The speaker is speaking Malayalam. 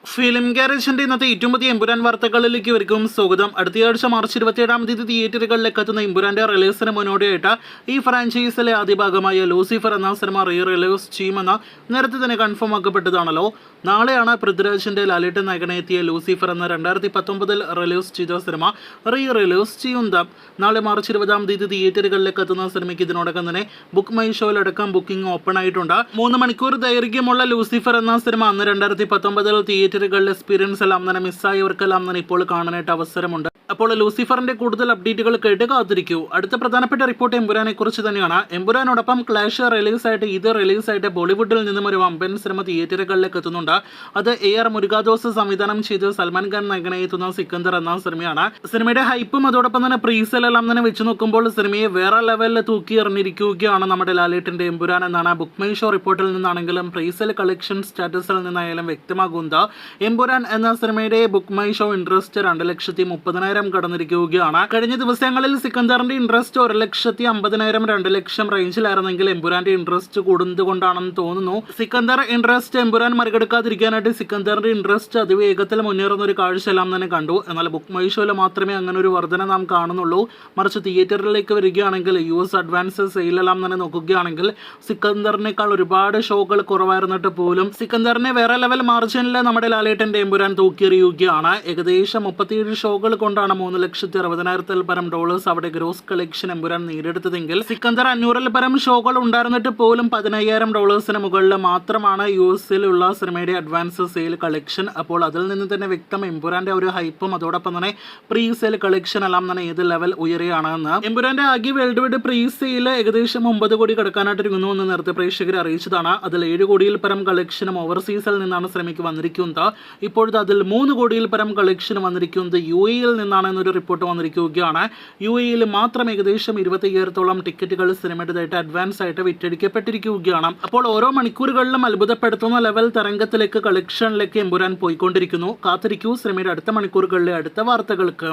ഫിലിം ഗാരേജിന്റെ ഇന്നത്തെ ഏറ്റവും പുതിയ എമ്പുരാൻ വാർത്തകളിലേക്ക് വരിക്കും സ്വാഗതം. അടുത്തയാഴ്ച മാർച്ച് 27-ാം തീയതി തിയേറ്ററുകളിലേക്ക് എത്തുന്ന എമ്പുരാന്റെ റിലീസിന് മുന്നോടിയായിട്ട് ഈ ഫ്രാഞ്ചൈസിലെ ആദ്യ ഭാഗമായ ലൂസിഫർ എന്ന സിനിമ റിലീസ് ചെയ്യുമെന്ന് നേരത്തെ തന്നെ കൺഫേം ആക്കപ്പെട്ടതാണല്ലോ. നാളെയാണ് പൃഥ്വിരാജിന്റെ ലാലേട്ടൻ നായകനെ എത്തിയ ലൂസിഫർ എന്ന 2019 റിലീസ് ചെയ്ത സിനിമ റിലീസ് ചെയ്യുന്നത്. നാളെ മാർച്ച് 20-ാം തീയതി തിയേറ്ററുകളിലേക്ക് എത്തുന്ന സിനിമയ്ക്ക് ഇതിനോടകം തന്നെ ബുക്ക് മൈ ഷോയിലടക്കം ബുക്കിംഗ് ഓപ്പൺ ആയിട്ടുണ്ട്. 3 മണിക്കൂർ ദൈർഘ്യമുള്ള ലൂസിഫർ എന്ന സിനിമ അന്ന് 2019 തിയേറ്ററുകളിലെ എക്സ്പീരിയൻസ് എല്ലാം തന്നെ മിസ്സായവർക്കെല്ലാം തന്നെ ഇപ്പോൾ കാണാനായിട്ട് അവസരമുണ്ട്. അപ്പോൾ ലൂസിഫറിന്റെ കൂടുതൽ അപ്ഡേറ്റുകൾ കേട്ട് കാത്തിരിക്കൂ. അടുത്ത പ്രധാനപ്പെട്ട റിപ്പോർട്ട് എമ്പുരാനെ കുറിച്ച് തന്നെയാണ്. എമ്പുരാനോടൊപ്പം ക്ലാഷ് റിലീസായിട്ട് ബോളിവുഡിൽ നിന്നും ഒരു വമ്പൻ സിനിമ തിയേറ്ററുകളിലേക്ക് എത്തുന്നുണ്ട്. അത് AR മുരുകാദോസ് സംവിധാനം ചെയ്ത് സൽമാൻ ഖാൻ നായകനായി എത്തുന്ന സിക്കന്ദർ എന്ന സിനിമയാണ്. സിനിമയുടെ ഹൈപ്പും അതോടൊപ്പം തന്നെ പ്രീസെൽ എല്ലാം തന്നെ വെച്ച് നോക്കുമ്പോൾ സിനിമയെ വേറെ ലെവലിൽ തൂക്കി എറിഞ്ഞിരിക്കുകയാണ് നമ്മുടെ ലാലേട്ടന്റെ എമ്പുരാൻ എന്നാണ് ബുക്ക് മൈ ഷോ റിപ്പോർട്ടിൽ നിന്നാണെങ്കിലും പ്രീസെൽ കളക്ഷൻ സ്റ്റാറ്റസിൽ നിന്നായാലും വ്യക്തമാകുന്നത്. എമ്പുരാൻ എന്ന സിനിമയുടെ ബുക്ക് മൈ ഷോ ഇൻട്രസ്റ്റ് 2,30,000 കടന്നിരിക്കുകയാണ്. കഴിഞ്ഞ ദിവസങ്ങളിൽ സിക്കന്ദറിന്റെ ഇൻട്രസ്റ്റ് 1,50,000 2 ലക്ഷം റേഞ്ചിലായിരുന്നെങ്കിൽ എമ്പുരാന്റെ ഇൻട്രസ്റ്റ് കൂടുന്നതുകൊണ്ടാണെന്ന് തോന്നുന്നു. സിക്കന്ദർ ഇൻട്രസ്റ്റ് എമ്പുരാൻ മറികടക്കാതിരിക്കാനായിട്ട് സിക്കന്ദറിന്റെ ഇൻട്രസ്റ്റ് അതിവേഗത്തിൽ മുന്നേറുന്ന ഒരു കാഴ്ച എല്ലാം തന്നെ കണ്ടു. എന്നാൽ ബുക്ക് മൈ ഷോയിൽ മാത്രമേ അങ്ങനെ ഒരു വർധന നാം കാണുന്നുള്ളൂ. മറിച്ച് തിയേറ്ററിലേക്ക് വരികയാണെങ്കിൽ US അഡ്വാൻസ് സെയിലെല്ലാം തന്നെ നോക്കുകയാണെങ്കിൽ സിക്കന്ദറിനേക്കാൾ ഒരുപാട് ഷോകൾ കുറവായിരുന്നിട്ട് പോലും സിക്കന്ദറിനെ വേറെ ലെവൽ മാർജിനിൽ നമ്മുടെ ലാലേട്ടന്റെ എമ്പുരാൻ തൂക്കിയെറിയുകയാണ്. ഏകദേശം 37 ഷോകൾ കൊണ്ടാണ് $3,60,000 പരം അവിടെ ഗ്രോസ് കളക്ഷൻ എമ്പുരാൻ നേടിയെടുത്തതെങ്കിൽ സിക്കന്ദർ 500 പരം ഷോകൾ ഉണ്ടായിരുന്നിട്ട് പോലും $10,000 മുകളിൽ മാത്രമാണ് US-ലുള്ള സിനിമയുടെ അഡ്വാൻസ് സെയിൽ കളക്ഷൻ. അപ്പോൾ അതിൽ നിന്ന് തന്നെ വ്യക്തം എമ്പുരാന്റെ ഒരു ഹൈപ്പും അതോടൊപ്പം തന്നെ പ്രീ സെയിൽ കളക്ഷൻ എല്ലാം തന്നെ ഏത് ലെവൽ ഉയരുകയാണെന്ന്. എമ്പുരാന്റെ ആകെ വേൾഡ് വൈഡ് പ്രീ സെയിൽ ഏകദേശം 9 കോടി കടക്കാനായിട്ടിരിക്കുന്നു എന്ന് നേരത്തെ പ്രേക്ഷകരെ അറിയിച്ചതാണ്. അതിൽ 7 കോടിയിൽ പരം കളക്ഷനും ഓവർസീസിൽ നിന്നാണ് സിനിമയ്ക്ക് വന്നിരിക്കുന്നത്. ഇപ്പോഴത്തെ അതിൽ 3 കോടിയിൽ പരം കളക്ഷൻ വന്നിരിക്കുന്നത് UAE-യിൽ നിന്നാണ് എന്നൊരു റിപ്പോർട്ട് വന്നിരിക്കുകയാണ്. UAE-യിൽ മാത്രം ഏകദേശം 25,000-ഓളം ടിക്കറ്റുകൾ സിനിമയുടേതായിട്ട് അഡ്വാൻസ് ആയിട്ട് വിറ്റഴിക്കപ്പെട്ടിരിക്കുകയാണ്. അപ്പോൾ ഓരോ മണിക്കൂറുകളിലും അത്ഭുതപ്പെടുത്തുന്ന ലെവൽ തരംഗത്തിലേക്ക് കളക്ഷനിലേക്ക് എമ്പുരാൻ പോയിക്കൊണ്ടിരിക്കുന്നു. കാത്തിരിക്കൂ സിനിമയുടെ അടുത്ത മണിക്കൂറുകളിലെ അടുത്ത വാർത്തകൾക്ക്.